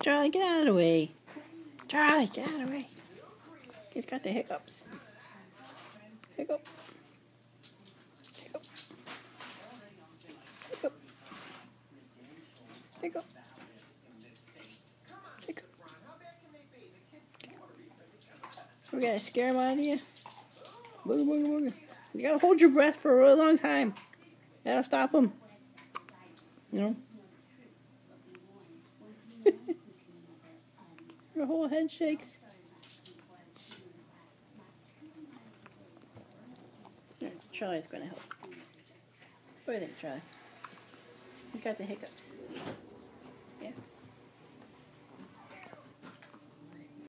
Charlie, get out of the way. Charlie, get out of the way. He's got the hiccups. Hiccup. Hiccup. Hiccup. Hiccup. Hiccup. We gotta scare him out of you. Booga, booga, booga. You gotta hold your breath for a really long time. You gotta stop him. You know? Your whole head shakes. Charlie's gonna help. What do you think, Charlie? He's got the hiccups.